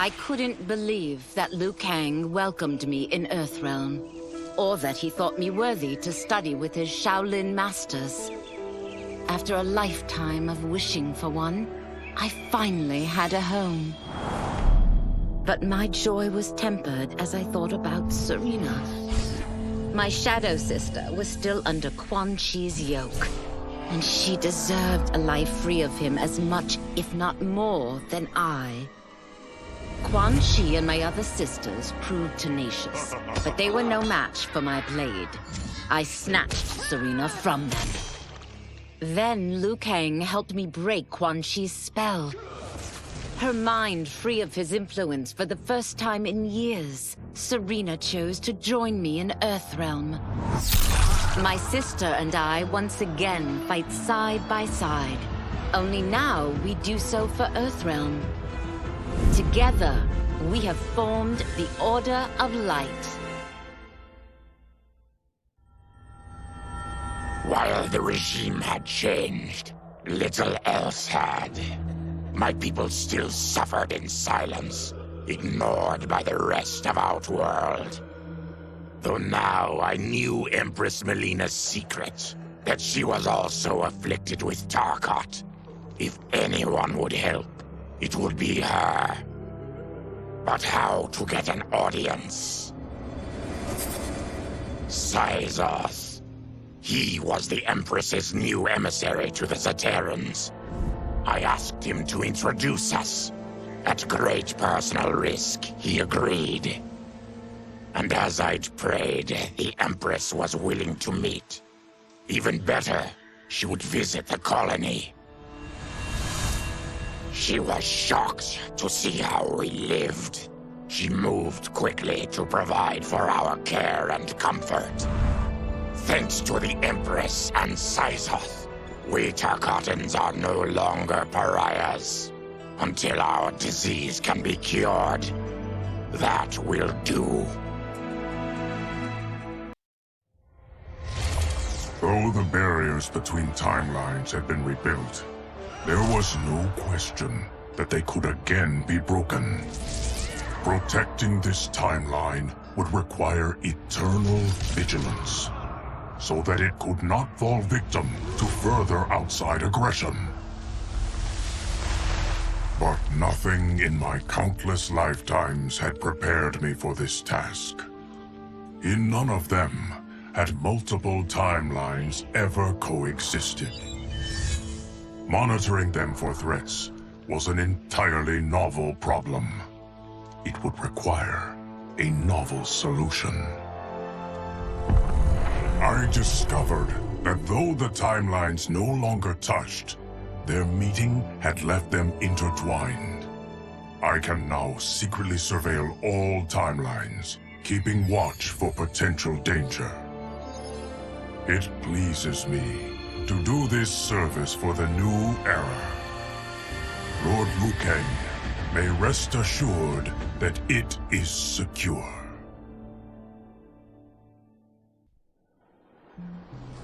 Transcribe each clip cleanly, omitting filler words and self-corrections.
I couldn't believe that Liu Kang welcomed me in Earthrealm, or that he thought me worthy to study with his Shaolin masters. After a lifetime of wishing for one, I finally had a home. But my joy was tempered as I thought about Serena. My shadow sister was still under Quan Chi's yoke, and she deserved a life free of him as much, if not more, than I. Quan Chi and my other sisters proved tenacious, but they were no match for my blade. I snatched Serena from them. Then Liu Kang helped me break Quan Chi's spell. Her mind free of his influence for the first time in years, Serena chose to join me in Earthrealm. My sister and I once again fight side by side. Only now we do so for Earthrealm. Together, we have formed the Order of Light. While the regime had changed, little else had. My people still suffered in silence, ignored by the rest of Outworld. Though now I knew Empress Melina's secret, that she was also afflicted with Tarkat. If anyone would help, it would be her. But how to get an audience? Syzoth. He was the Empress's new emissary to the Zaterrans. I asked him to introduce us. At great personal risk, he agreed. And as I'd prayed, the Empress was willing to meet. Even better, she would visit the colony. She was shocked to see how we lived. She moved quickly to provide for our care and comfort. Thanks to the Empress and Syzoth, we Tarkatans are no longer pariahs. Until our disease can be cured, that will do. Though the barriers between timelines had been rebuilt, there was no question that they could again be broken. Protecting this timeline would require eternal vigilance, so that it could not fall victim to further outside aggression. But nothing in my countless lifetimes had prepared me for this task. In none of them had multiple timelines ever coexisted. Monitoring them for threats was an entirely novel problem. It would require a novel solution. I discovered that though the timelines no longer touched, their meeting had left them intertwined. I can now secretly surveil all timelines, keeping watch for potential danger. It pleases me to do this service for the new era. Lord Liu Kang may rest assured that it is secure.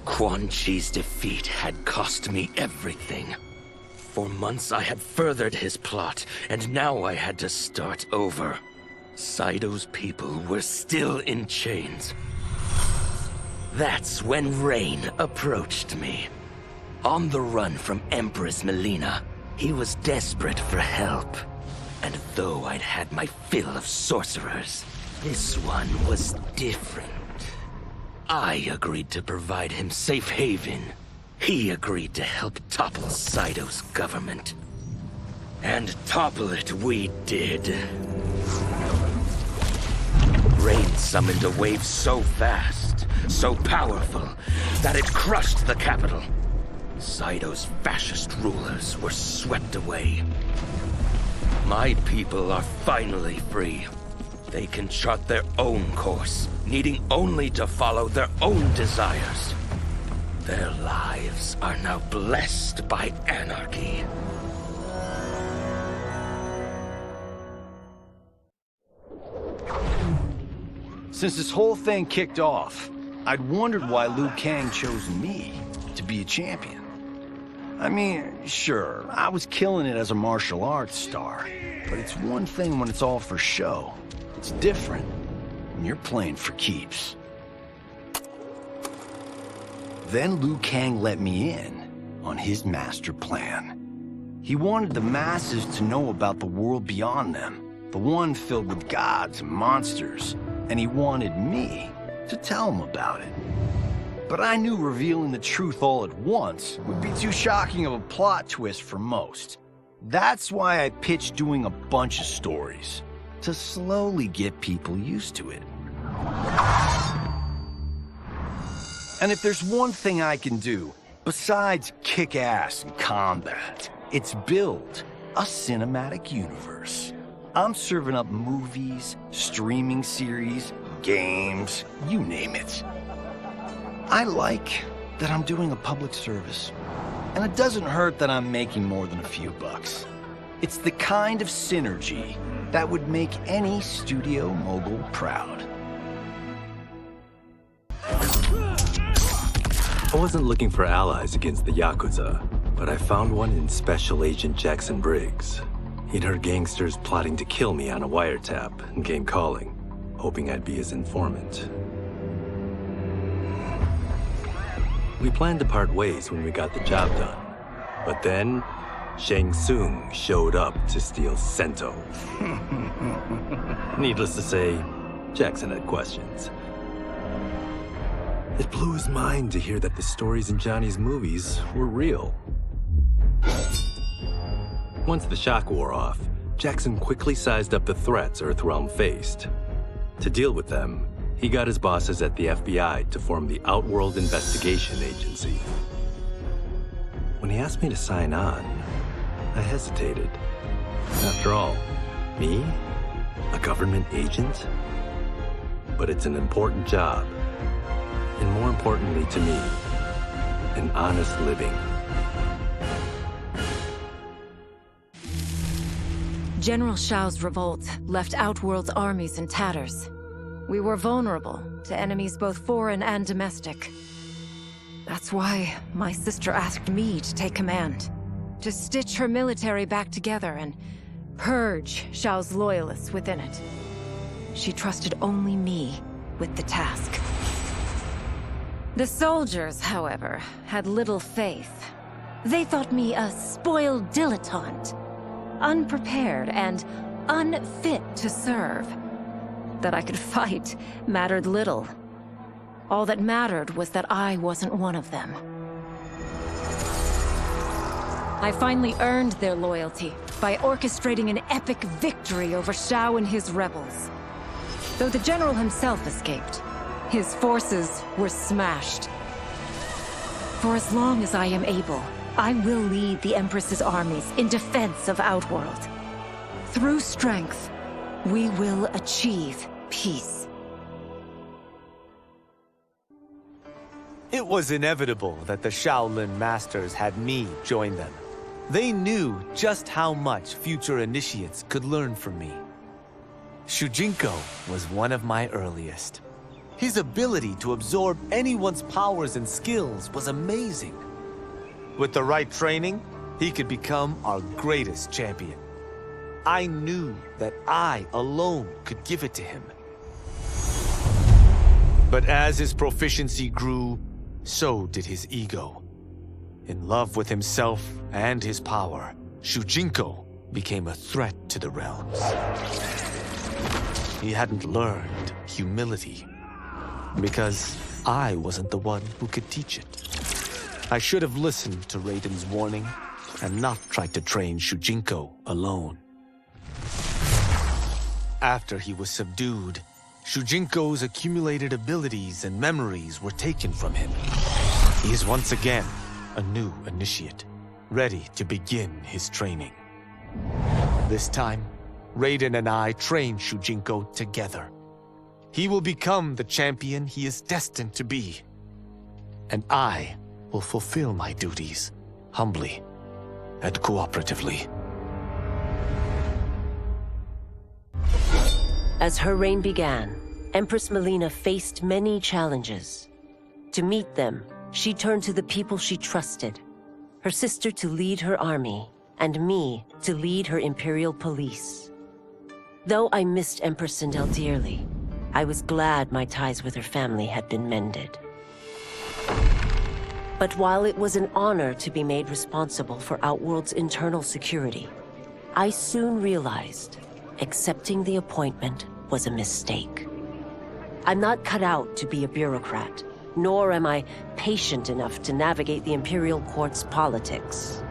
Quan Chi's defeat had cost me everything. For months I had furthered his plot, and now I had to start over. Saito's people were still in chains. That's when Rain approached me. On the run from Empress Melina, he was desperate for help. And though I'd had my fill of sorcerers, this one was different. I agreed to provide him safe haven. He agreed to help topple Saito's government. And topple it we did. Rain summoned a wave so fast, so powerful, that it crushed the capital. Saito's fascist rulers were swept away. My people are finally free. They can chart their own course, needing only to follow their own desires. Their lives are now blessed by anarchy. Since this whole thing kicked off, I'd wondered why Liu Kang chose me to be a champion. I mean, sure, I was killing it as a martial arts star, but it's one thing when it's all for show. It's different when you're playing for keeps. Then Liu Kang let me in on his master plan. He wanted the masses to know about the world beyond them, the one filled with gods and monsters, and he wanted me to tell them about it. But I knew revealing the truth all at once would be too shocking of a plot twist for most. That's why I pitched doing a bunch of stories, to slowly get people used to it. And if there's one thing I can do, besides kick ass in combat, it's build a cinematic universe. I'm serving up movies, streaming series, games, you name it. I like that I'm doing a public service. And it doesn't hurt that I'm making more than a few bucks. It's the kind of synergy that would make any studio mogul proud. I wasn't looking for allies against the Yakuza, but I found one in Special Agent Jackson Briggs. He'd heard gangsters plotting to kill me on a wiretap and came calling, hoping I'd be his informant. We planned to part ways when we got the job done. But then, Shang Tsung showed up to steal Sento. Needless to say, Jackson had questions. It blew his mind to hear that the stories in Johnny's movies were real. Once the shock wore off, Jackson quickly sized up the threats Earthrealm faced. To deal with them, he got his bosses at the FBI to form the Outworld Investigation Agency. When he asked me to sign on, I hesitated. After all, me? A government agent? But it's an important job. And more importantly to me, an honest living. General Shao's revolt left Outworld's armies in tatters. We were vulnerable to enemies both foreign and domestic. That's why my sister asked me to take command, to stitch her military back together and purge Shao's loyalists within it. She trusted only me with the task. The soldiers, however, had little faith. They thought me a spoiled dilettante, unprepared and unfit to serve. That I could fight mattered little. All that mattered was that I wasn't one of them. I finally earned their loyalty by orchestrating an epic victory over Shao and his rebels. Though the general himself escaped, his forces were smashed. For as long as I am able, I will lead the Empress's armies in defense of Outworld. Through strength, we will achieve peace. It was inevitable that the Shaolin Masters had me join them. They knew just how much future initiates could learn from me. Shujinko was one of my earliest. His ability to absorb anyone's powers and skills was amazing. With the right training, he could become our greatest champion. I knew that I alone could give it to him. But as his proficiency grew, so did his ego. In love with himself and his power, Shujinko became a threat to the realms. He hadn't learned humility, because I wasn't the one who could teach it. I should have listened to Raiden's warning and not tried to train Shujinko alone. After he was subdued, Shujinko's accumulated abilities and memories were taken from him. He is once again a new initiate, ready to begin his training. This time, Raiden and I train Shujinko together. He will become the champion he is destined to be. And I will fulfill my duties, humbly and cooperatively. As her reign began, Empress Melina faced many challenges. To meet them, she turned to the people she trusted, her sister to lead her army, and me to lead her Imperial police. Though I missed Empress Sindel dearly, I was glad my ties with her family had been mended. But while it was an honor to be made responsible for Outworld's internal security, I soon realized accepting the appointment was a mistake. I'm not cut out to be a bureaucrat, nor am I patient enough to navigate the Imperial Court's politics.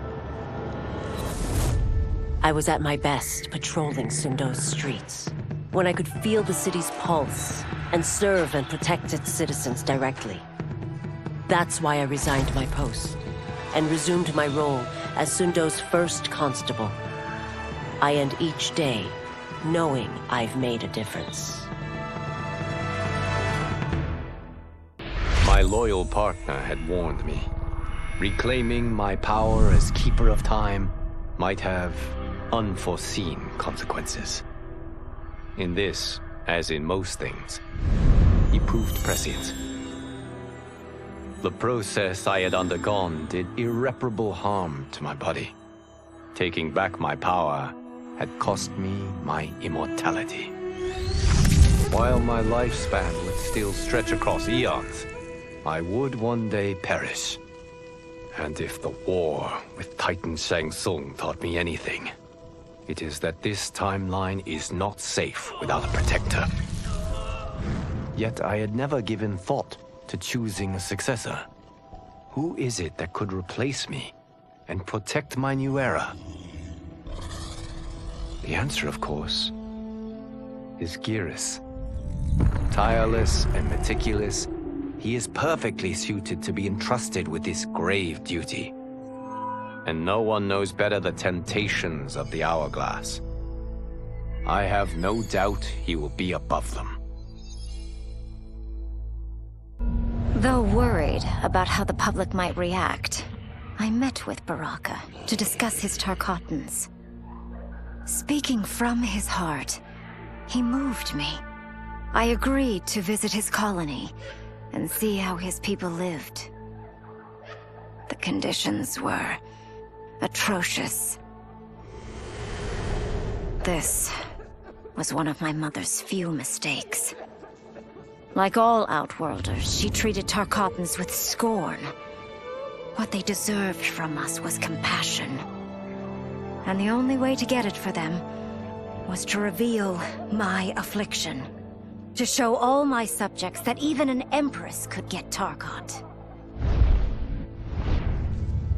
I was at my best patrolling Sundo's streets, when I could feel the city's pulse and serve and protect its citizens directly. That's why I resigned my post and resumed my role as Sundo's first constable. I end each day knowing I've made a difference. My loyal partner had warned me. Reclaiming my power as Keeper of Time might have unforeseen consequences. In this, as in most things, he proved prescient. The process I had undergone did irreparable harm to my body. Taking back my power had cost me my immortality. While my lifespan would still stretch across eons, I would one day perish. And if the war with Titan Shang Tsung taught me anything, it is that this timeline is not safe without a protector. Yet I had never given thought to choosing a successor. Who is it that could replace me and protect my new era? The answer, of course, is Geras. Tireless and meticulous, he is perfectly suited to be entrusted with this grave duty. And no one knows better the temptations of the Hourglass. I have no doubt he will be above them. Though worried about how the public might react, I met with Baraka to discuss his Tarkatans. Speaking from his heart, he moved me. I agreed to visit his colony and see how his people lived. The conditions were atrocious. This was one of my mother's few mistakes. Like all Outworlders, she treated Tarkatans with scorn. What they deserved from us was compassion. And the only way to get it for them was to reveal my affliction. To show all my subjects that even an Empress could get Tarkat.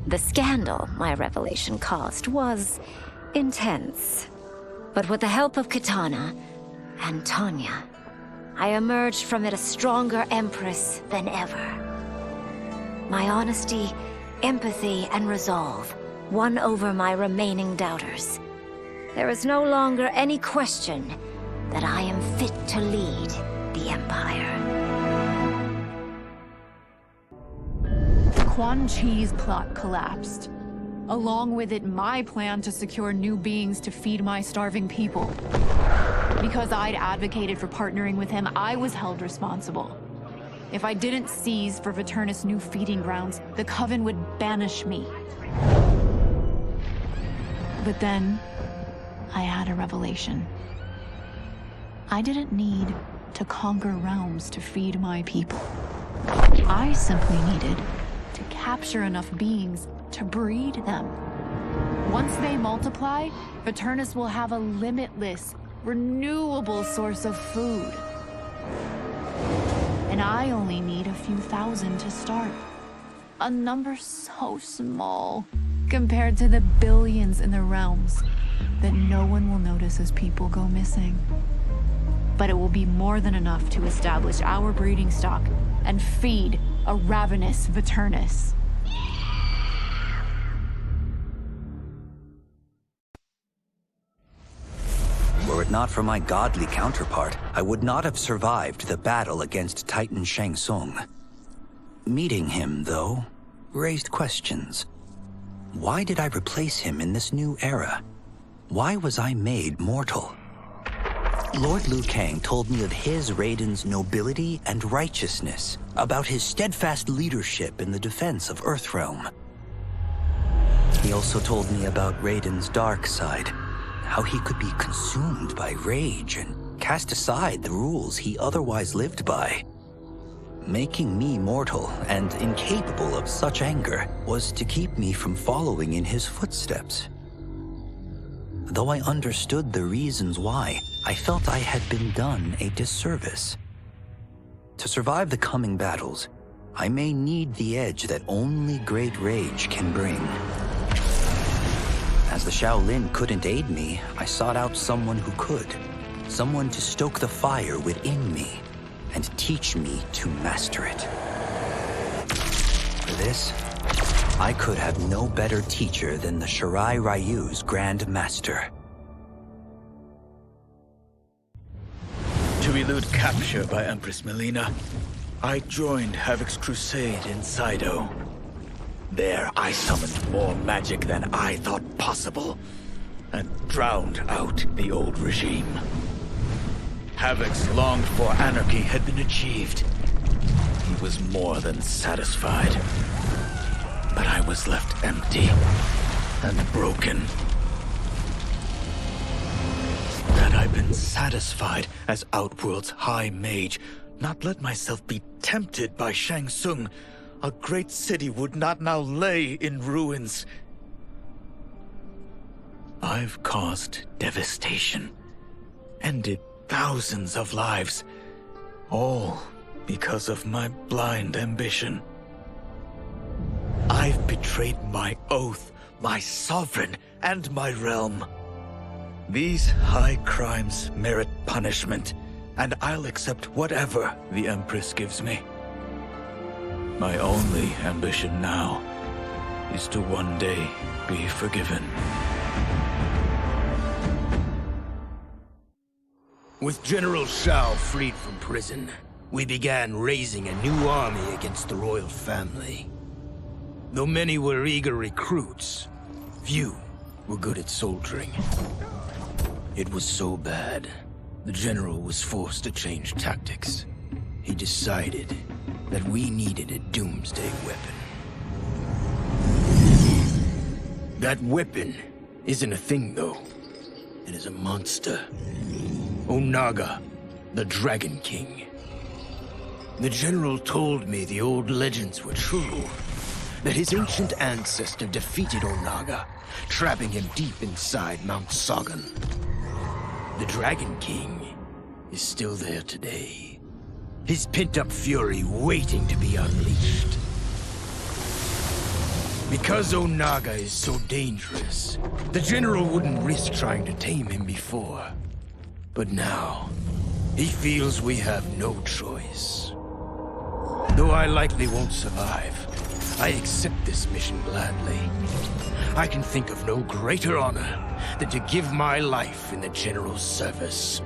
The scandal my revelation caused was intense. But with the help of Kitana and Tanya, I emerged from it a stronger Empress than ever. My honesty, empathy, and resolve won over my remaining doubters. There is no longer any question that I am fit to lead the Empire. Quan Chi's plot collapsed. Along with it, my plan to secure new beings to feed my starving people. Because I'd advocated for partnering with him, I was held responsible. If I didn't seize for Viternus' new feeding grounds, the Coven would banish me. But then, I had a revelation. I didn't need to conquer realms to feed my people. I simply needed to capture enough beings to breed them. Once they multiply, Viternus will have a limitless, renewable source of food. And I only need a few thousand to start. A number so small compared to the billions in the realms that no one will notice as people go missing. But it will be more than enough to establish our breeding stock and feed a ravenous Viternus. Were it not for my godly counterpart, I would not have survived the battle against Titan Shang Tsung. Meeting him, though, raised questions. Why did I replace him in this new era? Why was I made mortal? Lord Liu Kang told me of his Raiden's nobility and righteousness, about his steadfast leadership in the defense of Earthrealm. He also told me about Raiden's dark side, how he could be consumed by rage and cast aside the rules he otherwise lived by. Making me mortal and incapable of such anger was to keep me from following in his footsteps. Though I understood the reasons why, I felt I had been done a disservice. To survive the coming battles, I may need the edge that only great rage can bring. As the Shaolin couldn't aid me, I sought out someone who could. Someone to stoke the fire within me and teach me to master it. For this, I could have no better teacher than the Shirai Ryu's Grand Master. To elude capture by Empress Melina, I joined Havoc's crusade in Saido. There I summoned more magic than I thought possible, and drowned out the old regime. Havoc's longed-for anarchy had been achieved. He was more than satisfied. But I was left empty and broken. Had I been satisfied as Outworld's High Mage, not let myself be tempted by Shang Tsung, a great city would not now lay in ruins. I've caused devastation, ended thousands of lives, all because of my blind ambition. I've betrayed my oath, my sovereign, and my realm. These high crimes merit punishment, and I'll accept whatever the Empress gives me. My only ambition now is to one day be forgiven. With General Shao freed from prison, we began raising a new army against the royal family. Though many were eager recruits, few were good at soldiering. It was so bad, the general was forced to change tactics. He decided that we needed a doomsday weapon. That weapon isn't a thing, though. It is a monster. Onaga, the Dragon King. The general told me the old legends were true, that his ancient ancestor defeated Onaga, trapping him deep inside Mount Sagan. The Dragon King is still there today, his pent-up fury waiting to be unleashed. Because Onaga is so dangerous, the general wouldn't risk trying to tame him before. But now, he feels we have no choice. Though I likely won't survive, I accept this mission gladly. I can think of no greater honor than to give my life in the general's service.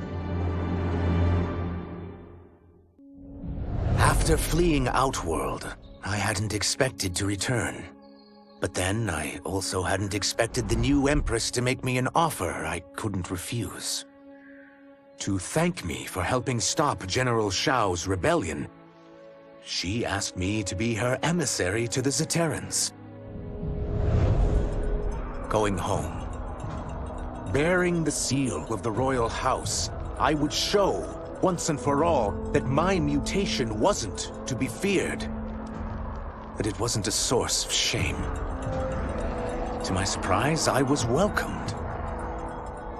After fleeing Outworld, I hadn't expected to return. But then, I also hadn't expected the new Empress to make me an offer I couldn't refuse. To thank me for helping stop General Shao's rebellion, she asked me to be her emissary to the Zaterrans. Going home, bearing the seal of the royal house, I would show, once and for all, that my mutation wasn't to be feared. That it wasn't a source of shame. To my surprise, I was welcomed.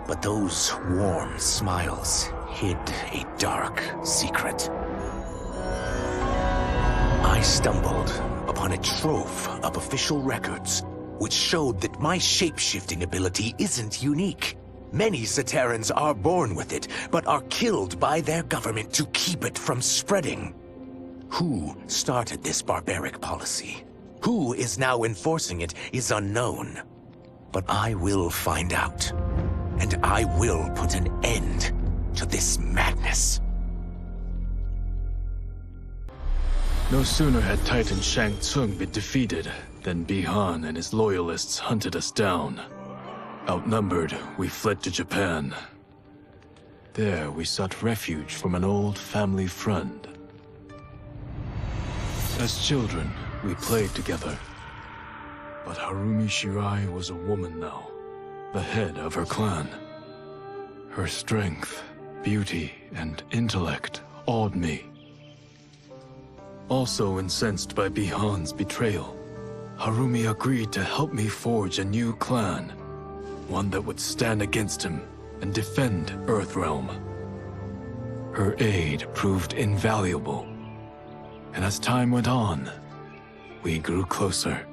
But those warm smiles hid a dark secret. I stumbled upon a trove of official records, which showed that my shape-shifting ability isn't unique. Many Zaterrans are born with it, but are killed by their government to keep it from spreading. Who started this barbaric policy? Who is now enforcing it is unknown. But I will find out. And I will put an end to this madness. No sooner had Titan Shang Tsung been defeated than Bihan and his loyalists hunted us down. Outnumbered, we fled to Japan. There, we sought refuge from an old family friend. As children, we played together. But Harumi Shirai was a woman now, the head of her clan. Her strength, beauty, and intellect awed me. Also incensed by Bihan's betrayal, Harumi agreed to help me forge a new clan, one that would stand against him and defend Earthrealm. Her aid proved invaluable, and as time went on, we grew closer.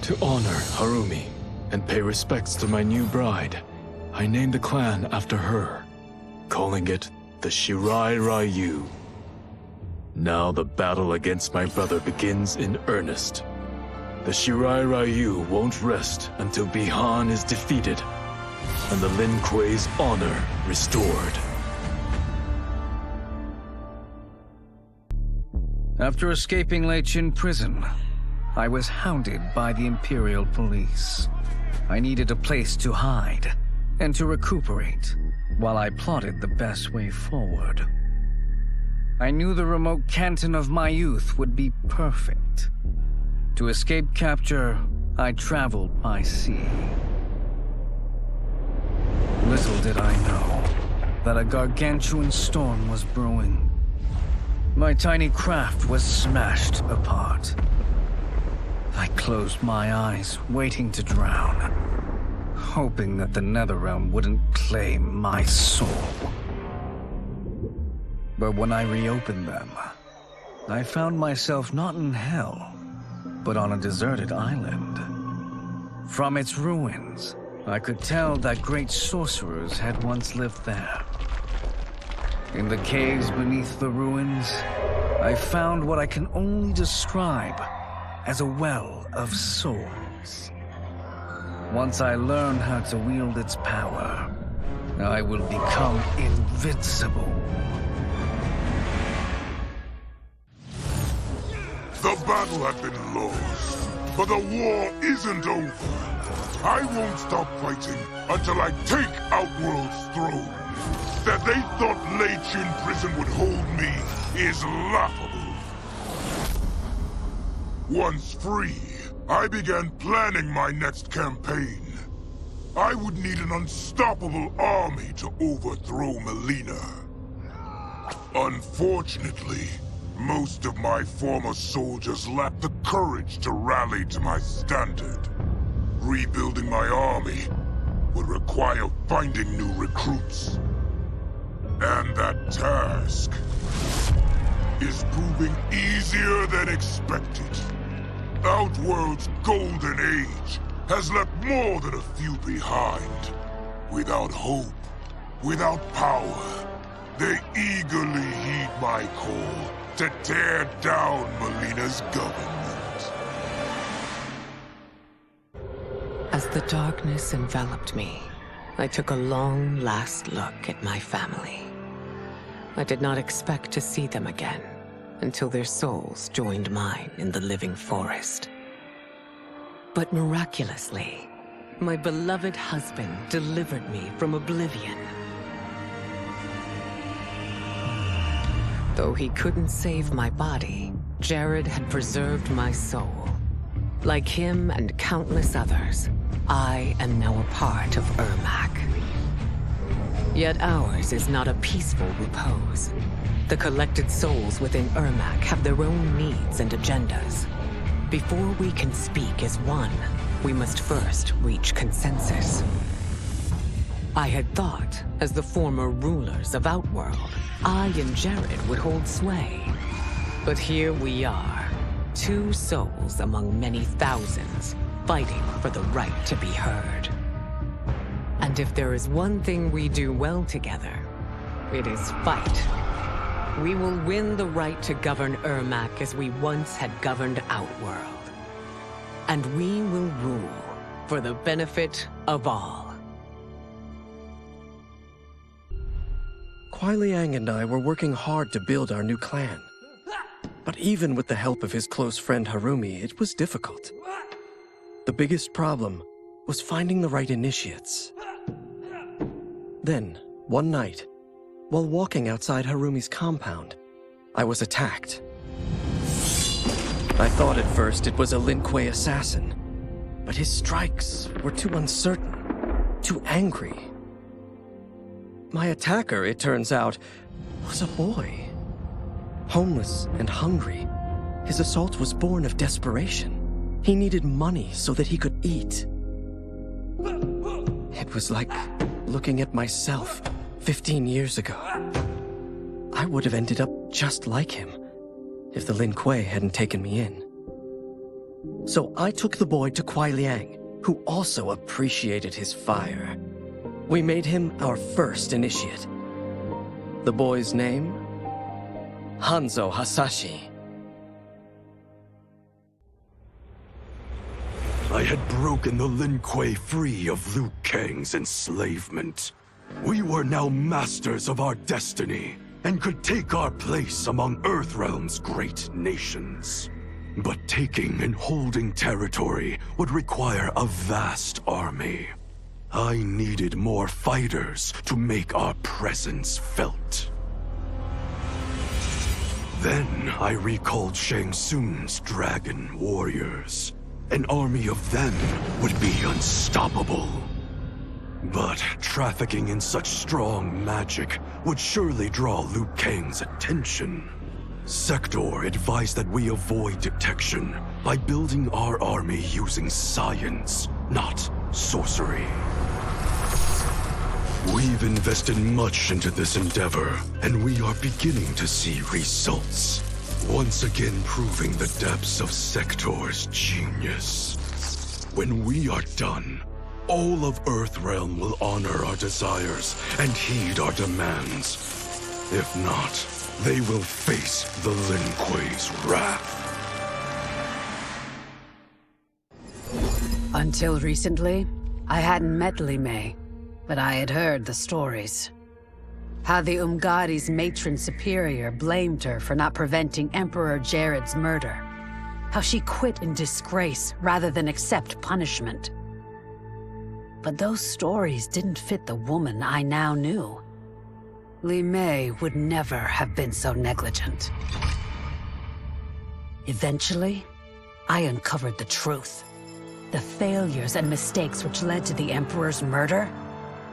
To honor Harumi and pay respects to my new bride, I named the clan after her, calling it the Shirai Ryu. Now the battle against my brother begins in earnest. The Shirai Ryu won't rest until Bihan is defeated and the Lin Kuei's honor restored. After escaping Leichin prison, I was hounded by the Imperial Police. I needed a place to hide and to recuperate while I plotted the best way forward. I knew the remote canton of my youth would be perfect. To escape capture, I traveled by sea. Little did I know that a gargantuan storm was brewing. My tiny craft was smashed apart. I closed my eyes, waiting to drown, hoping that the Netherrealm wouldn't claim my soul. But when I reopened them, I found myself not in hell, but on a deserted island. From its ruins, I could tell that great sorcerers had once lived there. In the caves beneath the ruins, I found what I can only describe as a well of souls. Once I learn how to wield its power, I will become invincible. The battle had been lost, but the war isn't over. I won't stop fighting until I take Outworld's throne. That they thought Leichin prison would hold me is laughable. Once free, I began planning my next campaign. I would need an unstoppable army to overthrow Melina. Unfortunately, most of my former soldiers lacked the courage to rally to my standard. Rebuilding my army would require finding new recruits. And that task is proving easier than expected. Outworld's golden age has left more than a few behind. Without hope, without power, they eagerly heed my call to tear down Melina's government. As the darkness enveloped me, I took a long last look at my family. I did not expect to see them again until their souls joined mine in the living forest. But miraculously, my beloved husband delivered me from oblivion. Though he couldn't save my body, Jared had preserved my soul. Like him and countless others, I am now a part of Ermac. Yet ours is not a peaceful repose. The collected souls within Ermac have their own needs and agendas. Before we can speak as one, we must first reach consensus. I had thought, as the former rulers of Outworld, I and Jared would hold sway. But here we are, two souls among many thousands, fighting for the right to be heard. And if there is one thing we do well together, it is fight. We will win the right to govern Ermac as we once had governed Outworld. And we will rule for the benefit of all. Kuai Liang and I were working hard to build our new clan. But even with the help of his close friend Harumi, it was difficult. The biggest problem was finding the right initiates. Then, one night, while walking outside Harumi's compound, I was attacked. I thought at first it was a Lin Kuei assassin, but his strikes were too uncertain, too angry. My attacker, it turns out, was a boy. Homeless and hungry, his assault was born of desperation. He needed money so that he could eat. It was like looking at myself 15 years ago. I would have ended up just like him if the Lin Kuei hadn't taken me in. So I took the boy to Kuai Liang, who also appreciated his fire. We made him our first initiate. The boy's name? Hanzo Hasashi. I had broken the Lin Kuei free of Liu Kang's enslavement. We were now masters of our destiny, and could take our place among Earthrealm's great nations. But taking and holding territory would require a vast army. I needed more fighters to make our presence felt. Then I recalled Shang Tsung's dragon warriors. An army of them would be unstoppable. But trafficking in such strong magic would surely draw Liu Kang's attention. Sector advised that we avoid detection by building our army using science, not sorcery. We've invested much into this endeavor, and we are beginning to see results. Once again proving the depths of Sector's genius. When we are done, all of Earthrealm will honor our desires and heed our demands. If not, they will face the Lin Kuei's wrath. Until recently, I hadn't met Li Mei, but I had heard the stories. How the Umgadi's matron superior blamed her for not preventing Emperor Jared's murder. How she quit in disgrace rather than accept punishment. But those stories didn't fit the woman I now knew. Li Mei would never have been so negligent. Eventually, I uncovered the truth. The failures and mistakes which led to the Emperor's murder,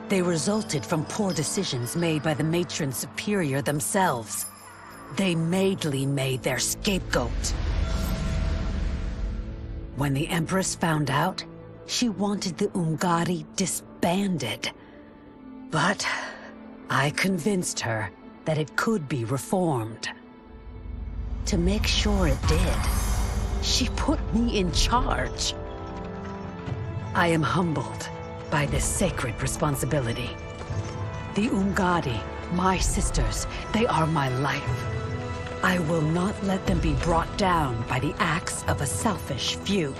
they resulted from poor decisions made by the matron superior themselves. They made Li Mei their scapegoat. When the Empress found out, she wanted the Umgadi disbanded. But I convinced her that it could be reformed. To make sure it did, she put me in charge. I am humbled by this sacred responsibility. The Umgadi, my sisters, they are my life. I will not let them be brought down by the acts of a selfish few.